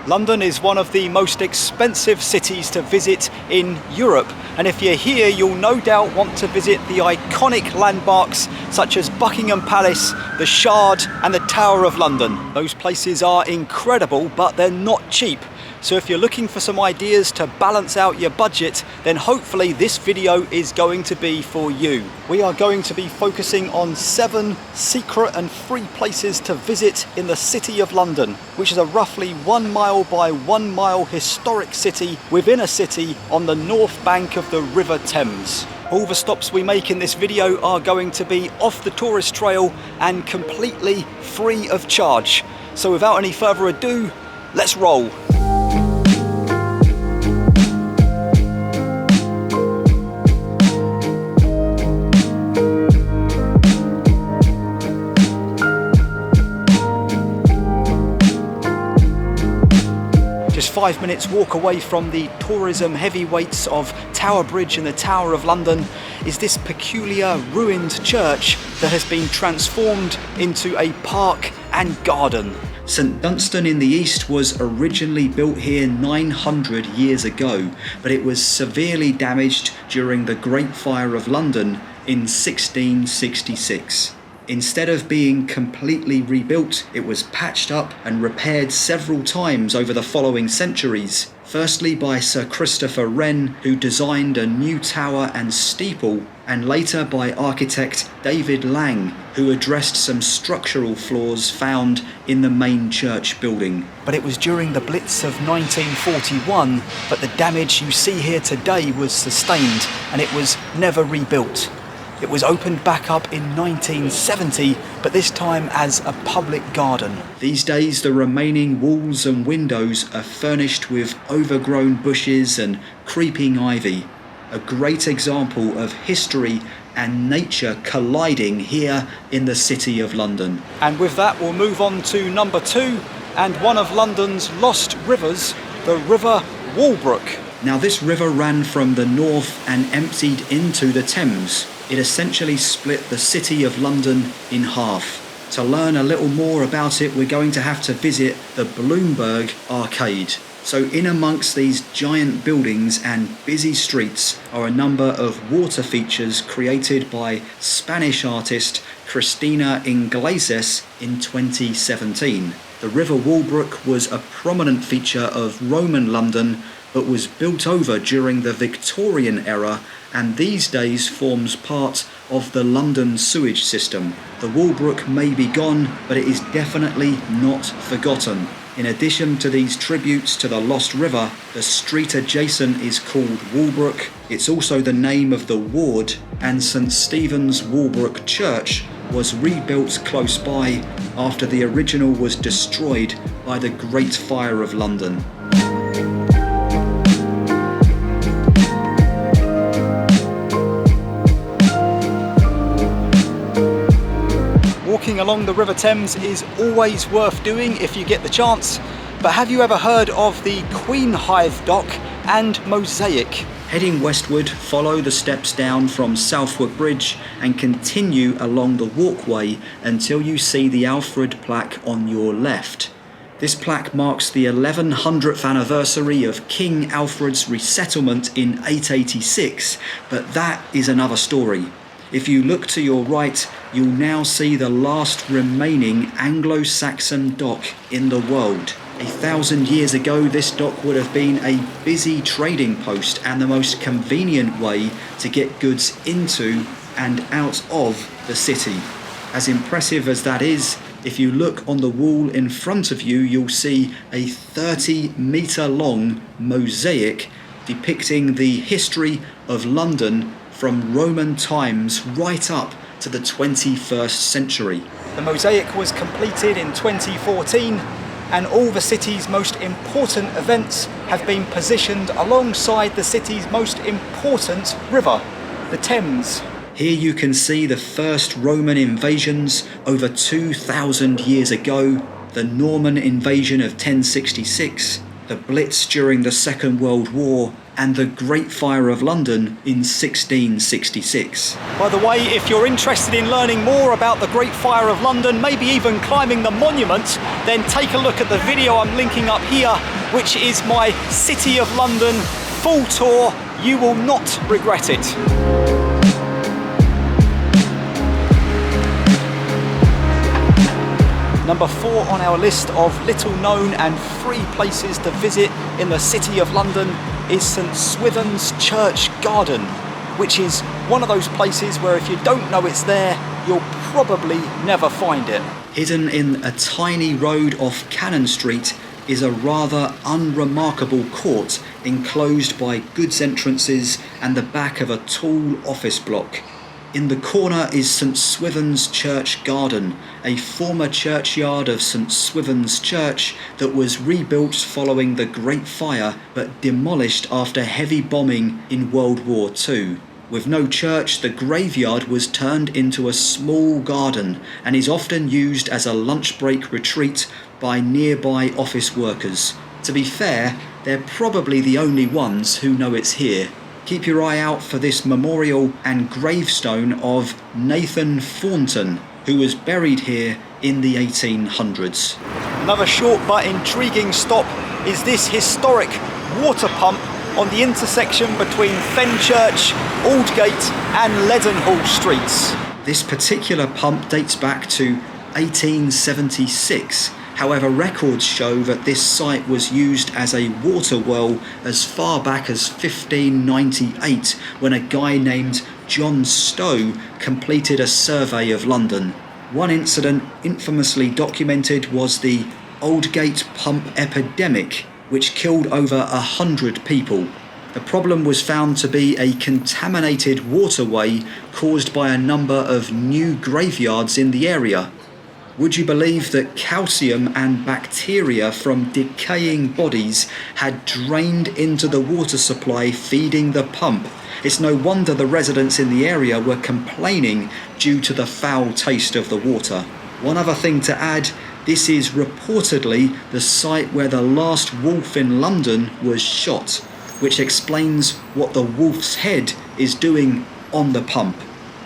London is one of the most expensive cities to visit in Europe, and if you're here you'll no doubt want to visit the iconic landmarks such as Buckingham Palace, the Shard and the Tower of London. Those places are incredible, but they're not cheap. So if you're looking for some ideas to balance out your budget, then hopefully this video is going to be for you. We are going to be focusing on 7 secret and free places to visit in the City of London, which is a roughly 1 mile by 1 mile historic city within a city on the north bank of the River Thames. All the stops we make in this video are going to be off the tourist trail and completely free of charge. So without any further ado, let's roll. Just 5 minutes walk away from the tourism heavyweights of Tower Bridge and the Tower of London is this peculiar ruined church that has been transformed into a park and garden. St Dunstan in the east was originally built here 900 years ago, but it was severely damaged during the Great Fire of London in 1666. Instead of being completely rebuilt, it was patched up and repaired several times over the following centuries. Firstly by Sir Christopher Wren, who designed a new tower and steeple, and later by architect David Lang, who addressed some structural flaws found in the main church building. But it was during the Blitz of 1941 that the damage you see here today was sustained, and it was never rebuilt. It was opened back up in 1970, but this time as a public garden. These days the remaining walls and windows are furnished with overgrown bushes and creeping ivy. A great example of history and nature colliding here in the City of London. And with that we'll move on to number 2, and one of London's lost rivers, the River Walbrook. Now this river ran from the north and emptied into the Thames. It essentially split the City of London in half. To learn a little more about it, we're going to have to visit the Bloomberg arcade. So in amongst these giant buildings and busy streets are a number of water features created by Spanish artist Cristina Ingleses in 2017. The River Walbrook was a prominent feature of Roman London, but was built over during the Victorian era and these days forms part of the London sewage system. The Walbrook may be gone, but it is definitely not forgotten. In addition to these tributes to the lost river, the street adjacent is called Walbrook. It's also the name of the ward, and St Stephen's Walbrook Church was rebuilt close by after the original was destroyed by the Great Fire of London. Walking along the River Thames is always worth doing if you get the chance, but have you ever heard of the Queenhithe dock and Mosaic? Heading westward, follow the steps down from Southwark Bridge and continue along the walkway until you see the Alfred plaque on your left. This plaque marks the 1100th anniversary of King Alfred's resettlement in 886, but that is another story. If you look to your right, you'll now see the last remaining Anglo-Saxon dock in the world. 1,000 years ago, this dock would have been a busy trading post and the most convenient way to get goods into and out of the city. As impressive as that is, if you look on the wall in front of you, you'll see a 30-metre long mosaic depicting the history of London from Roman times right up to the 21st century. The mosaic was completed in 2014, and all the city's most important events have been positioned alongside the city's most important river, the Thames. Here you can see the first Roman invasions over 2,000 years ago, the Norman invasion of 1066, the Blitz during the Second World War, and the Great Fire of London in 1666. By the way, if you're interested in learning more about the Great Fire of London, maybe even climbing the monument, then take a look at the video I'm linking up here, which is my City of London full tour. You will not regret it. Number 4 on our list of little known and free places to visit in the City of London is St Swithin's Church Garden, which is one of those places where if you don't know it's there, you'll probably never find it. Hidden in a tiny road off Cannon Street is a rather unremarkable court enclosed by goods entrances and the back of a tall office block. In the corner is St Swithin's Church Garden, a former churchyard of St Swithin's Church that was rebuilt following the Great Fire but demolished after heavy bombing in World War II. With no church, the graveyard was turned into a small garden and is often used as a lunch break retreat by nearby office workers. To be fair, they're probably the only ones who know it's here. Keep your eye out for this memorial and gravestone of Nathan Thornton, who was buried here in the 1800s. Another short but intriguing stop is this historic water pump on the intersection between Fenchurch, Aldgate and Leadenhall streets. This particular pump dates back to 1876. However, records show that this site was used as a water well as far back as 1598, when a guy named John Stowe completed a survey of London. One incident infamously documented was the Aldgate pump epidemic, which killed over 100 people. The problem was found to be a contaminated waterway caused by a number of new graveyards in the area. Would you believe that calcium and bacteria from decaying bodies had drained into the water supply feeding the pump? It's no wonder the residents in the area were complaining due to the foul taste of the water. One other thing to add, this is reportedly the site where the last wolf in London was shot, which explains what the wolf's head is doing on the pump.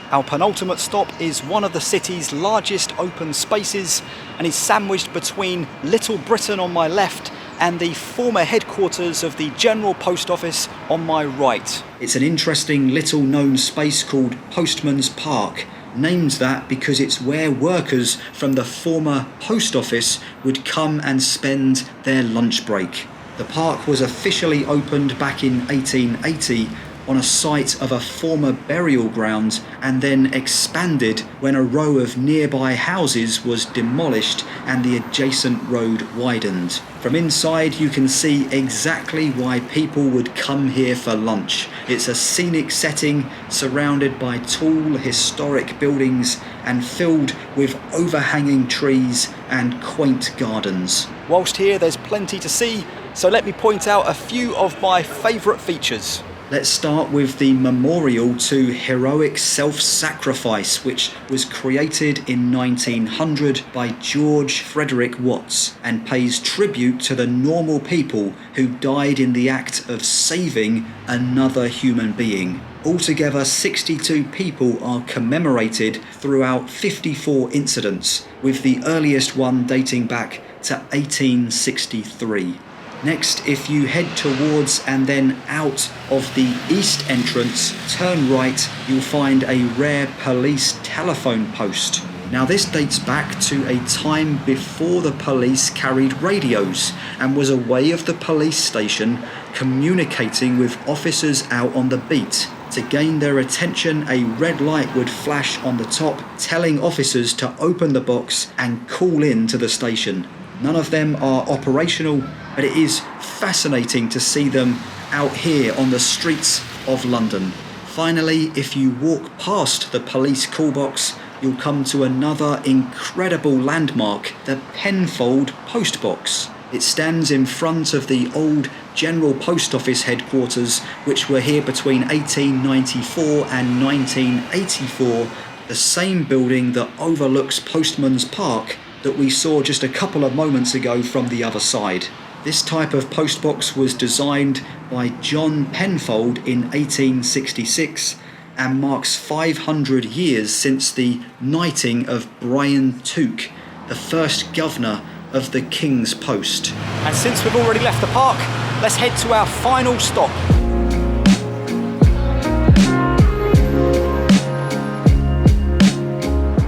Our penultimate stop is one of the city's largest open spaces and is sandwiched between Little Britain on my left and the former headquarters of the General Post Office on my right. It's an interesting little known space called Postman's Park, named that because it's where workers from the former post office would come and spend their lunch break. The park was officially opened back in 1880 on a site of a former burial ground and then expanded when a row of nearby houses was demolished and the adjacent road widened. From inside you can see exactly why people would come here for lunch. It's a scenic setting surrounded by tall historic buildings and filled with overhanging trees and quaint gardens. Whilst here there's plenty to see, so let me point out a few of my favourite features. Let's start with the memorial to heroic self-sacrifice, which was created in 1900 by George Frederick Watts and pays tribute to the normal people who died in the act of saving another human being. Altogether, 62 people are commemorated throughout 54 incidents, with the earliest one dating back to 1863. Next, if you head towards and then out of the east entrance, turn right, you'll find a rare police telephone post. Now this dates back to a time before the police carried radios and was a way of the police station communicating with officers out on the beat. To gain their attention, a red light would flash on the top, telling officers to open the box and call in to the station. None of them are operational, but it is fascinating to see them out here on the streets of London. Finally, if you walk past the police call box, you'll come to another incredible landmark, the Penfold Post Box. It stands in front of the old General Post Office headquarters, which were here between 1894 and 1984, the same building that overlooks Postman's Park that we saw just a couple of moments ago from the other side. This type of postbox was designed by John Penfold in 1866 and marks 500 years since the knighting of Brian Tuke, the first governor of the King's Post. And since we've already left the park, let's head to our final stop.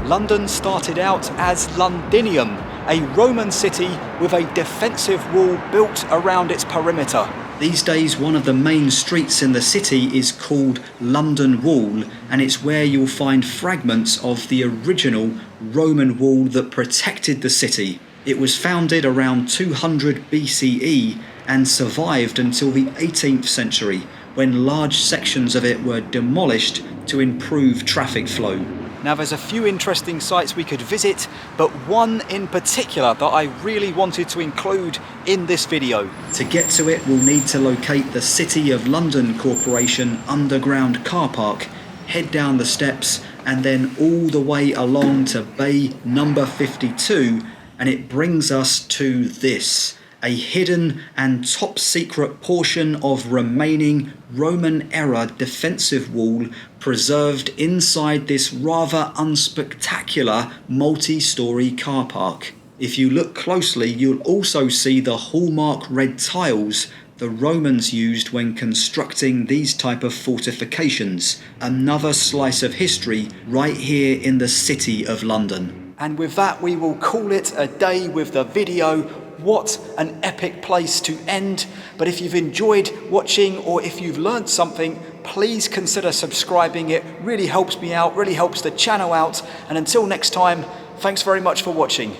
London started out as Londinium, a Roman city with a defensive wall built around its perimeter. These days, one of the main streets in the city is called London Wall, and it's where you'll find fragments of the original Roman wall that protected the city. It was founded around 200 BCE and survived until the 18th century, when large sections of it were demolished to improve traffic flow. Now, there's a few interesting sites we could visit, but one in particular that I really wanted to include in this video. To get to it, we'll need to locate the City of London Corporation underground car park, head down the steps, and then all the way along to bay number 52, and it brings us to this. A hidden and top secret portion of remaining Roman era defensive wall preserved inside this rather unspectacular multi-storey car park. If you look closely, you'll also see the hallmark red tiles the Romans used when constructing these type of fortifications. Another slice of history right here in the City of London. And with that, we will call it a day with the video. What an epic place to end. But if you've enjoyed watching or if you've learned something, please consider subscribing. It really helps me out, really helps the channel out. And until next time, thanks very much for watching.